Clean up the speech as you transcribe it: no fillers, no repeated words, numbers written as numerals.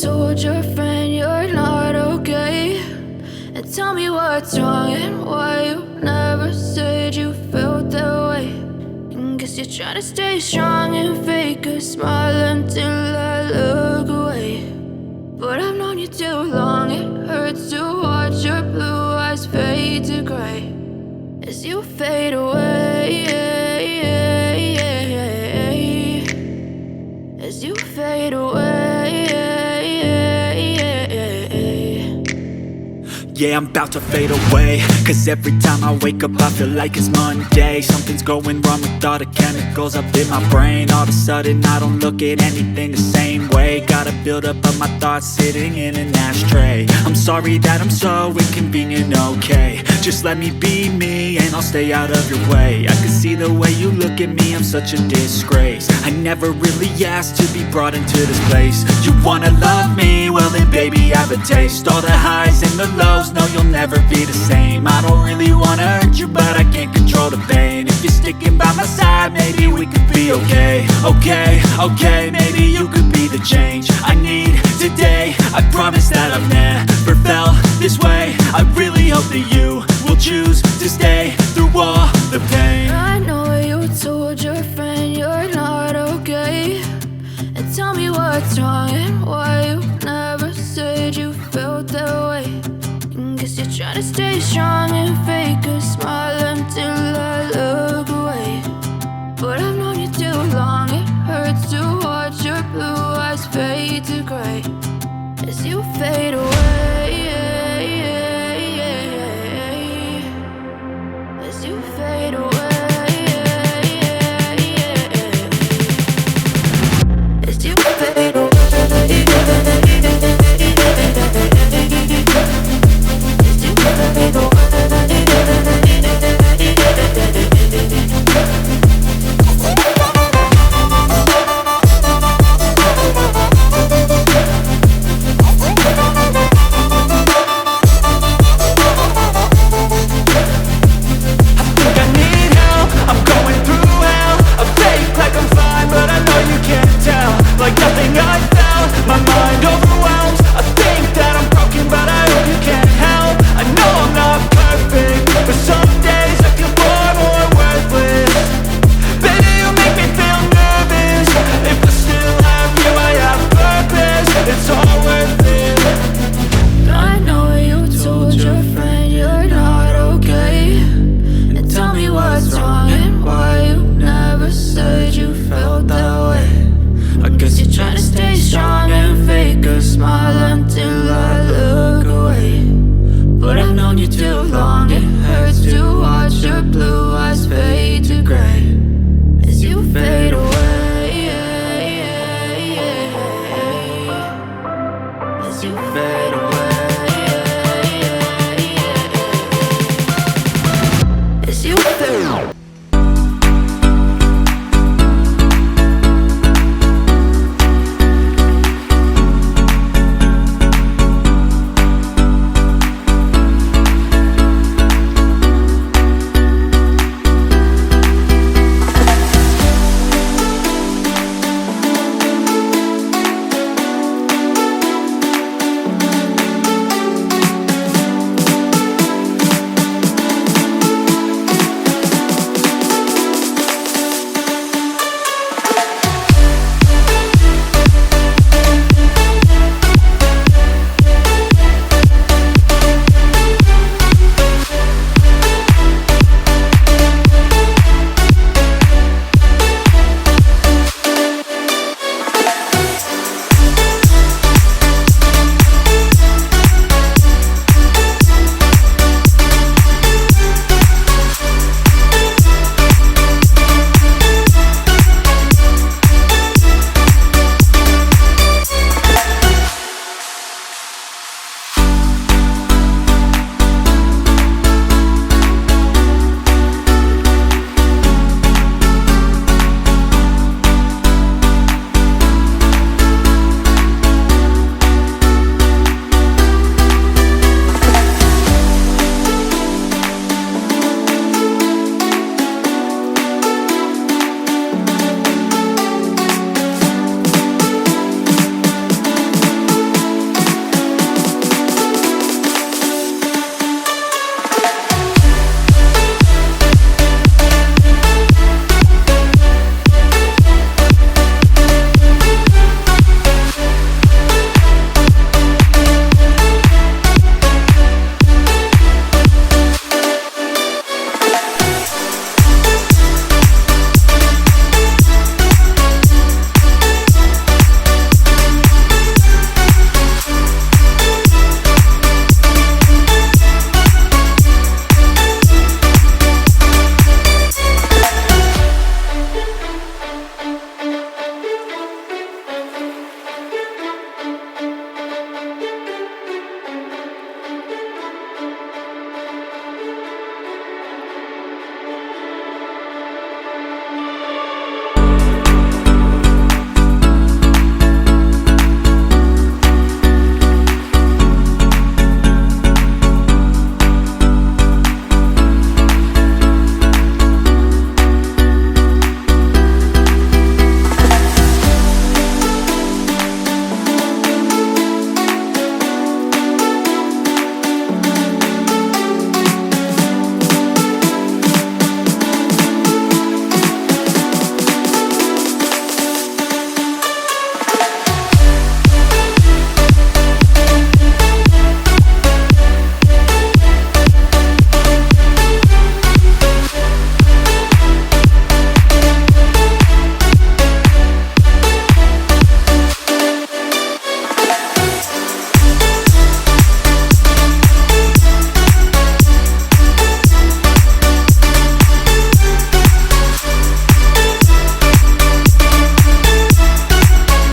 told your friend you're not okay, and tell me what's wrong and why you never said you felt that way. And guess you're trying to stay strong and fake a smile until I look away. But I've known you too long, it hurts to watch your blue eyes fade to gray as you fade away, as you fade away. Yeah, I'm about to fade away, cause every time I wake up I feel like it's Monday. Something's going wrong with all the chemicals up in my brain. All of a sudden I don't look at anything the same way. Gotta build up of my thoughts sitting in an ashtray. I'm sorry that I'm so inconvenient, okay. Just let me be me and I'll stay out of your way. I can see the way you look at me, I'm such a disgrace. I never really asked to be brought into this place. You wanna love me? Well then baby I have a taste. All the highs and the lows, no you'll never be the same. I don't really wanna hurt you but I can't control the pain. If you're sticking by my side maybe we could be okay. Okay, maybe you could be the change I need today. I promise that I've never felt this way. I really hope that you will choose to stay through all the pain. I know you told your friend you're not okay, and tell me what's wrong and why you never said you felt that way. And guess you're trying to stay strong and fake a smile until I look away. But I've known you too long, it hurts to watch your blue eyes fade to gray as you fade away.